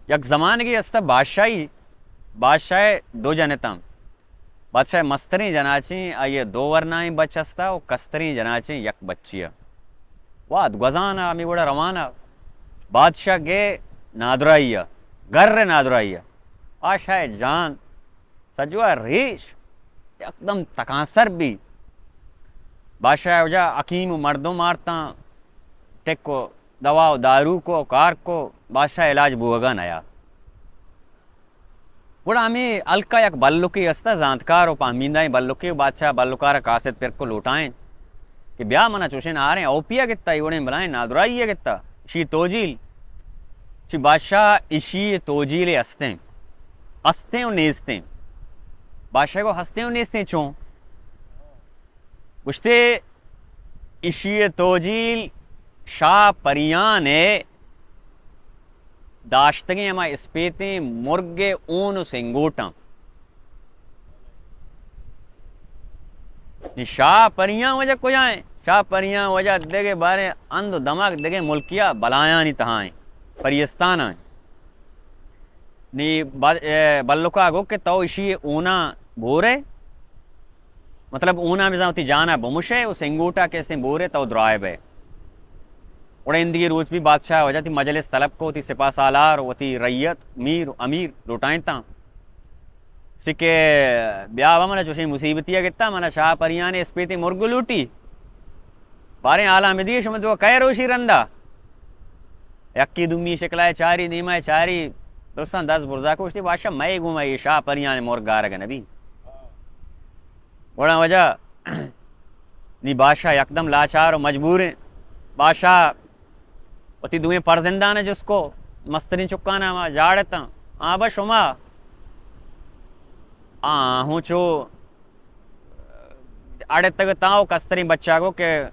यक ज़मानगी असता बादशाह दो जनेता बादशाह मस्तरी जनाची ये दो वर्नाई बच असता और कस्तरी जनाची यक बच्चिया वाद गजाना अमी बड़ा रवाना बादशाह गे नादराइया गर्र नादराइया आशाए जान सजवा रीश एकदम तकासर भी बादशाह वजह अकीम मर्दों मारता टेक को दवा दारू को कार को बादशाह इलाज बुआगा नया बुढ़ा हमें अलका एक बल्लुकी अस्ता जानकार और पामींदा बल्लुकी बादशाह बल्लुकार कासिद पेर को लुटाएं कि ब्याह मना चोशे आ रहे ओपिया कितना इवड़े बनाए नादुराइया कितना शी तोजील शी बादशाह इशी तोजीले हंसते हंसते और नेजते बादशाह को हंसते और नेजते चों गुश्ते इशी तोजील शाह परियां ने दाश्तगे अमा स्पेते मुर्गे ऊन सिंगोटा शाह परियां वजह को जाए शाह परियां वजह देगे बारे अंध दमाग देगे मुल्किया बलाया नहीं तहाए परियस्ताना नी बल्लुका गो के तो इशी ऊना बोरे मतलब ऊना में जाती जाना बमुशे वो सिंगोटा कैसे बोरे तो द्रायब है उड़े इंदी रोज भी बादशाह वजह थी मजलिस तलब को थी सिपा सालार वती रैयत मीर अमीर लुटाइता सिके ब्याह मना चोशी मुसीबतिया किता मना शाह परियां ने स्पेति मुर्ग लूटी बारे आला में दिए समझ वो कह रोशी रंदा यक्की दुमी शिकलाए चारी नीमाए चारी दोस्तान 10 बुर्जा को उसकी बादशाह मैं घुमाई शाह परियां ने मुर्ग गारग नबी बड़ा वजह नी बादशाह एकदम लाचार और मजबूर है बादशाह अति दुए परजिंदा ने जिसको मस्तरी चुकाना वहाँ जाड़ता बस उमा हूँ चो आड़े तक ताओ कस्तरी बच्चा को के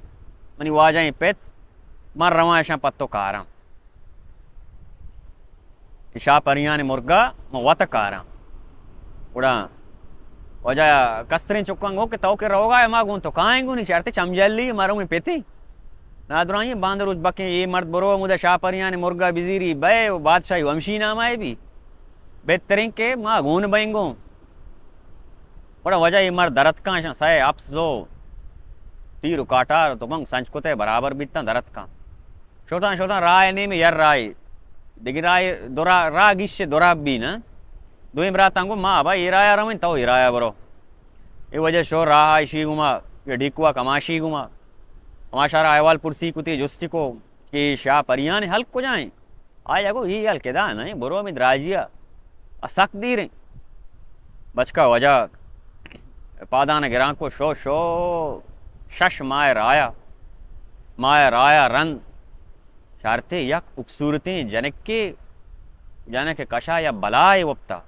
मनी वाजाई पेत मर रवा ऐसा पत्तो कारा शाह परियां ने मुर्गा वत कारा उड़ा वजह कस्तरी चुकांगो के तो के रोगा माँ गूं तो काएंगू नहीं चाहते चमजली मारूंगी पेती नादुराई बांदर उस बके ये मर्द बरो मुझे शाह परियां ने मुर्गा बिजीरी बे बादशाही वंशी नाम आए भी बेहतरीन के माँ गून बेंगो बड़ा वजह ये मर्द दरत का सह अफसो तीर काटार तो मंग संच को बराबर बीतना दरत का शोता शोता राय ने में यर राय देखी राय दोरा रा गिश्य दोरा भी ना दुई रात माँ भाई हिराया रमें तो हिराया बरो ये वजह शोर रहा इशी गुमा ये ढिकुआ कमाशी गुमा हमाशारा अहवाल पुरसी कुती जुस्ती को कि शाह परियां ने हल्क को जाए आय जागो ही हल के दान नहीं बुरो में द्राजिया असक दी रहे बचका वजह पादान गिरा को शो शो शश माय राया रंग शारते यक खूबसूरती जनक के कशा या बलाए वप्ता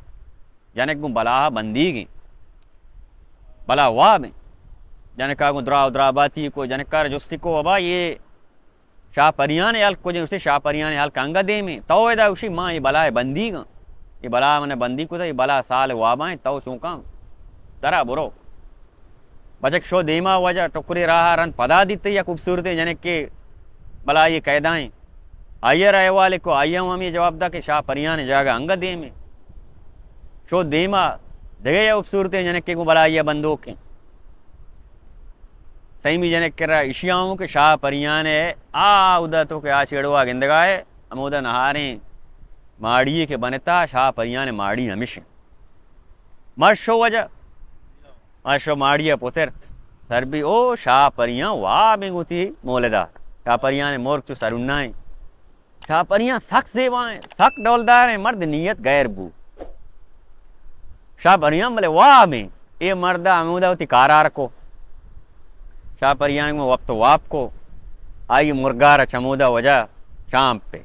जनक गु बला बंदी गई बला वाह में जनका को द्रा द्राबाती को जनकार जुस्ती को अबा ये शाह परियां ने हल को उसे शाह परियां ने हल कंगा दे में तो एदा उसी माँ ये बला है बंदी गा ये बला मैंने बंदी को था ये बला साल वाबाएं तो चूका तरा बुरो बचक शो देमा वजह टुकरे रहा रन पदा दीते या खूबसूरत जनक के बला ये कैदाएं आयर आए वाले को आया हम ये जवाब दा कि शाह परियां ने जागा अंग दे में शो देमा जगह या खूबसूरत जनक के को बला ये बंदूक के सही में जनक कर रहा इशियाओं के शाह परियां ने उदा तो के आ छेड़वा गिंदगाए अमोदा नहारे माड़िए के बनता शाह परियां ने माड़ी हमेशा मर्शो वजह मर्शो माड़िया पुत्र सर भी ओ शाह परियां वाह बेगुती मोलेदा शाह परियां ने मोर्क चु सरुन्नाए शाह परियां सख सेवाएं सख डोलदार है मर्द नियत गैर बू शाह परियां बोले वाह में ये मर्दा अमोदा होती कारार को शाह परियां में वक्त वाप को आई मुर्गार चमोदा वजह शाम पे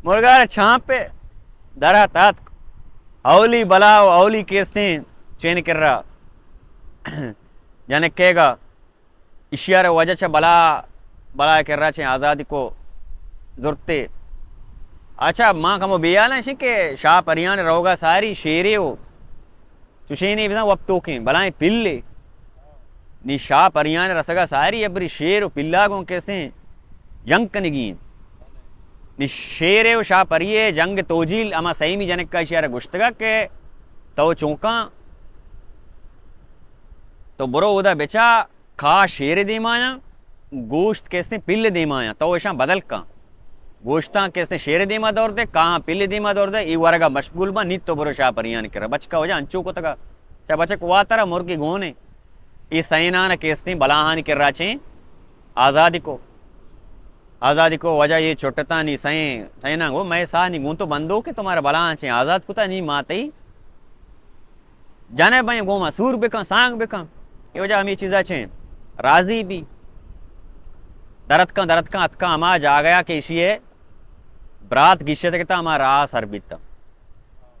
मुर्गार शाम पे दरा तात औली बलाओ औली केसने चेन कर रहा जाने कहेगा इशियार वजह से बला बला कर रहा छे आज़ादी को जुरते अच्छा माँ कमो बिया ना के शाह परियां रहोगा सारी शेरे हो चुशेनी बिना वक्तों के बलाएं पिल्ले नी शाह परियां रसगा सारी अबरी शेर पिल्ला को कैसे यंग कनगीन नी शेरे शाह परिये जंग तोजील अमा सही मी जनक का इशारा गुश्तगा के तो चौका तो बुरो उदा बेचा खा शेर दीमाया गोश्त कैसे पिल्ले दीमाया तो ऐसा बदल का गोश्ता कैसे शेर दीमा दौर दे कहाँ पिल्ले दीमा दौर दे ई वर्गा मशगूल बा नीत तो बुरो शाह परियान कर बचका हो जा अंचू को तका चा बचक वातरा मुर्गी गोने ई सैना न कैसे बलाहानी कर रहा चे आज़ादी को वजह ये छोटता नहीं सैना गो मैं सा नहीं गूं तो बंदो के तुम्हारा बला चे आज़ाद कुता नहीं माते जाने भाई गोमा सूर बेका सांग बेका ये वजह हम ये चीज़ा छे राजी भी दरद का अतका हमा जा गया कि इसी बरात गिशे तक हमारा सरबिता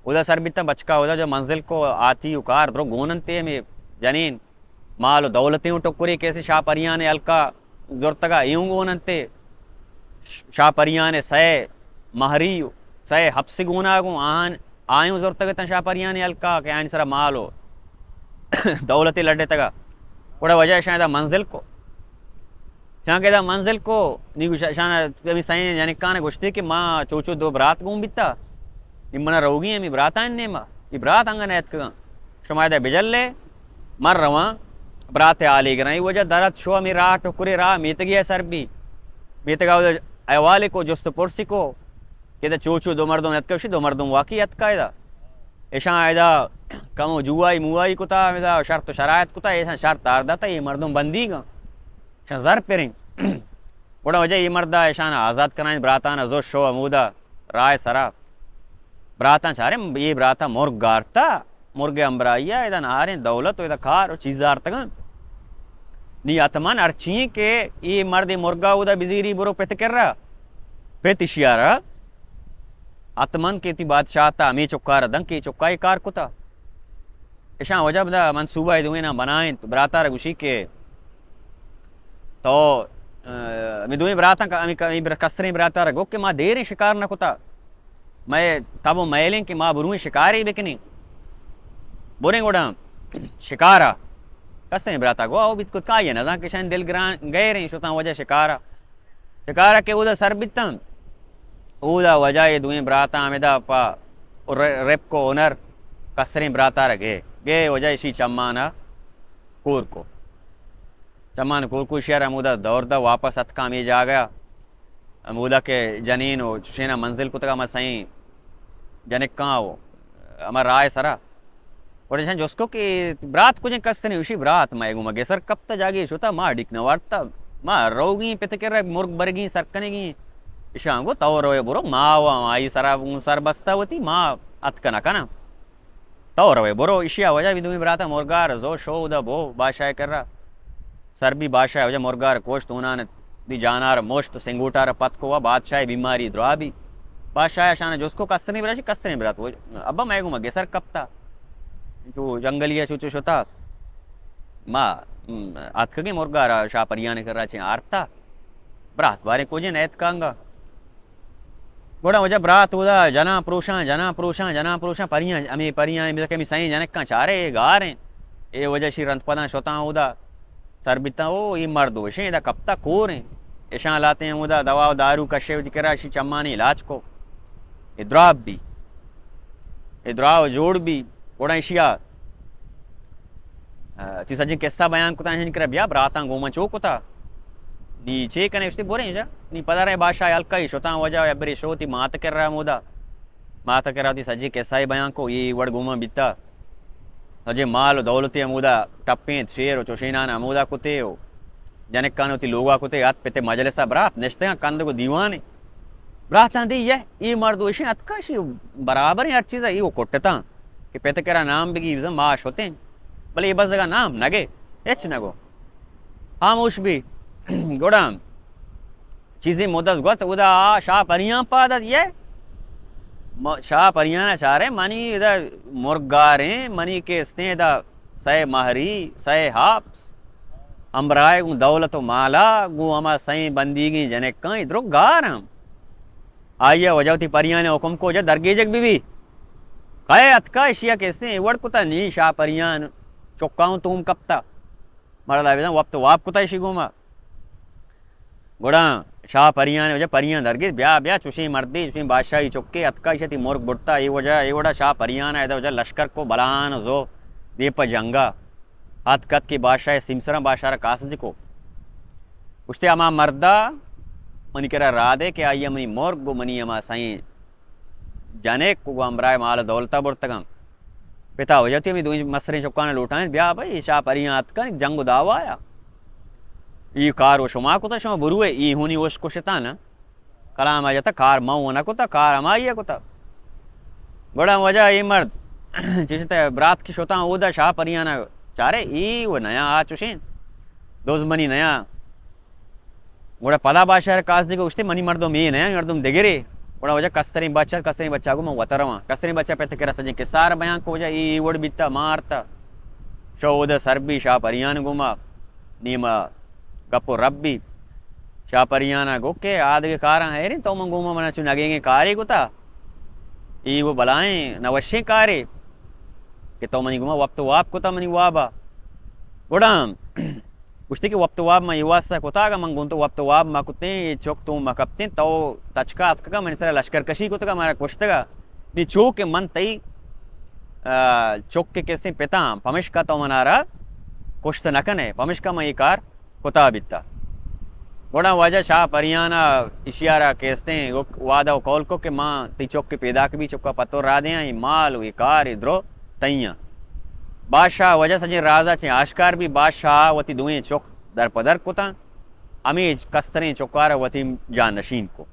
उधर सरबिता बचका उधर जो मंजिल को आती उकार द्रो गोनते में जनीन मालो दौलती टुकुरी कैसे शाह परिया ने अलका जोरतगा यूं गोनते शाह परिया ने सय महरी सय हफ्सी गुना गो आन आयूं जोरतगा ता शाह परिया ने अलका के आन सरा मालो दौलती लड़े तगा थोड़ा वजह शायद मंजिल को शाह के मंजिल को नीगु शाना कभी सही यानी काने गुश्ती कि माँ चोचो दो बरात गुम बिता निम्मना रोगी है मी बरात आने मा ये बरात अंगन ऐत का शुमायदा बिजल्ले मर रवा बरात आली गना ये वजह दरद शो मी रा टुकरे रा मीतगी है सर भी मीतगा उधर अवाले को जोस्त पुरसी को कहते चोचो दो मर्दों ऐत का दो मर्दों वाकी ऐत का इदा ऐसा आयदा कमो जुआई मुआई कुता इदा शर्त शरायत कुता ऐसा शर्त आरदा था ये मर्दों बंदी का शज़र पेरिंग बड़ा वजह ये मर्दा ऐशान आज़ाद कराएं बराताना जो शो अमूदा राय सरा बराता चारे ये बराता मुर्ग गारता मुर्गे अम्बराइया इधर आरे दौलत इधर खार चीज़ार तक नी अतमान अर्ची के ये मर्द मुर्गा उदा बिजीरी बुरो पेत कर रहा पेतिशियारा अतमन के ती बादशाह था अमी चुक्कार दंग की चुक्काई कार कुता ऐशा वजह बदा मंसूबा दुए ना बनाए तो बराता रगुशी के तो मिदुई बराता का अमी कसरे बराता रगो के माँ देर शिकार न कुता मैं तब मैलें कि माँ बुरुई शिकारी बिकनी बोरे गोड़ा शिकारा कसरे बराता गो आओ बित कुछ का ये ना कि शायद दिल ग्रां गए रही शुता वजह शिकारा के उधर सरबितम उदा वजह ये दुई बराता अमिदा पा रेप को ओनर कसरे बराता रगे गे वजह इसी चम्माना कूर को चमान कुरकू शेर अमूदा दौड़ दा वापस अतका में जा गया अमूदा के जनीन हो चुशेना मंजिल को तक सही जनिक कहाँ हो हमारा राय सरा और जैसे जोस्को कि बरात कुछ कस नहीं उसी बरात मैं घूमा गे सर कब तक जागे शोता माँ डिकना वाटता माँ रोगी पित कर मुर्ग बरगी सरकनेगी ईशान को तो रोए बुरो माँ आई सरा सर बसता होती माँ अतकना कना तो रोए बुरो ईशिया वजह भी तुम्हें बराता मुर्गार जो शो उदा बो बादशाह कर रहा सरबी बादशाह वजह मुर्गार कोश्त उन्होंने दी जानार मोश्त सिंगूटार पत को बादशाह बीमारी द्राबी बादशाह शान जो उसको कसने बरा कसने बरात वो अब मैं घूमा गे सर कब था जो जंगलिया चुचु शोता माँ अतकगे मुर्गार शाह परिया ने कर रहा छे आरता बरात बारे को जे नैत कांगा गोड़ा वजह बरात उदा जना पुरुषा परिया अमी परिया के मी सही जनक का चारे गा रहे ए वजह श्री रंतपदा शोता उदा सरबिता ओ ये मर्द हो शे कब तक कोर हैं ऐशा लाते हैं उदा दवा दारू कशे करा शी चम्मानी इलाज को इद्राब भी इद्राव जोड़ भी गोड़ा इशिया ची सजी किस्सा बयान कुता है निकरा बिया बराता गोमा चो कुता नी चे कने उसते बोरे जा नी पता रहे बादशाह अलका ही शोता वजह अबरे शोती मात कर रहा मुदा मात कर रहा थी सजी किस्सा ही बयान को ये वड़ गोमा बिता सजे माल दौलती अमूदा टप्पे शेर चोशीना अमूदा कुते हो जनक कानो ती लोगा कुते हाथ पेते मजलिसा बरात निश्चय कंद को दीवाने बरात दी ये मर्द विषय अतकाशी बराबर हर चीज़ ये कोटता कि पेते करा नाम भी माश होते भले ये बस जगह नाम नगे एच नगो खामोश भी गोड़ा चीज़ें मुदत गोत उदा शाह परियां पादत ये शाह परियाना चाह रहे मनी इधर मुर्गारे मनी के स्नेदा सय महरी सय हाप्स अम्बराय गु दौलत माला गु अमा सई बंदीगी जने कं इधरो गारम आइए वजहती परिया ने हुक्म को जा दरगेजक बीवी कहे अतका एशिया कैसे वड़ कुता नी शाह परियान चौकाऊं तुम कपता मरदा विदा वक्त वाप कुता शिगुमा गोड़ा शाह परियां ने वजह परियां दरगिस ब्याह ब्याह चुशी मर्दी चुशी बादशाही चुक्के अतका इशती मुर्ग बुड़ता ये वजह ये वड़ा शाह परियां है वजह लश्कर को बलान जो दीप जंगा हथ कत की बादशाह सिमसरा बादशाह कासज को उठते अमा मर्दा मनी करा राधे के I money morgue go money अमा साई जाने को अमराय माल दौलता बुरतगं पिता वजह थी दुई मसरे चुक्का ने लूटाए ब्याह भाई शाह परियां अतका जंग दावा आया ई कार वो शुमा को शुमा बुरुए ई हुनी वोश कुशता न कलाम आ जाता कार मऊ ना कुता कार अमाई कुता बड़ा वजह ये मर्द जिसते बरात की शोता उदा शाह परियां ना चारे ई वो नया आ चुशी दोज मनी नया बड़ा पदा बादशाह कास दी को उठते मनी मर्दों में नया मर्दों देगरे बड़ा वजह कस्तरी बच्चा को मैं वतरवा कस्तरी बच्चा पे तक सजे के सार बयां को वजह ई वोड बिता मारता शौद सरबी शाह परियां गुमा नीमा गपो रब्बी शाह परियाना गोके आद के कारा है रे तो मंगूमा मना चुन लगेंगे कारे गुता ई वो बलाएं नवश्य कारे कि तो मनी गुमा वक्त वाप कुता मनी वाबा गुडाम उष्टे के वक्त वाप में युवासा कुता का मंगून तो वक्त वाप मा कुते चोक तो मकपते तो तचका अतका मन सर लश्कर कशी कुता का मारा कुश्तगा नी चोक के मन तई चोक के कैसे पिता पमिश का तो मनारा कुश्त नकने पमिश का मई कार कुता बिता बड़ा वजह शाह परियाना इशियारा केसते वादा कौल को के माँ ती चौक के पैदा के भी चौका पतो रा दे माल हुई कार इधरो तैया बादशाह वजह सजे राजा चे आशकार भी बादशाह वती दुए चौक दर पदर कुता अमीज कस्तरे चौकार वती जान नशीन को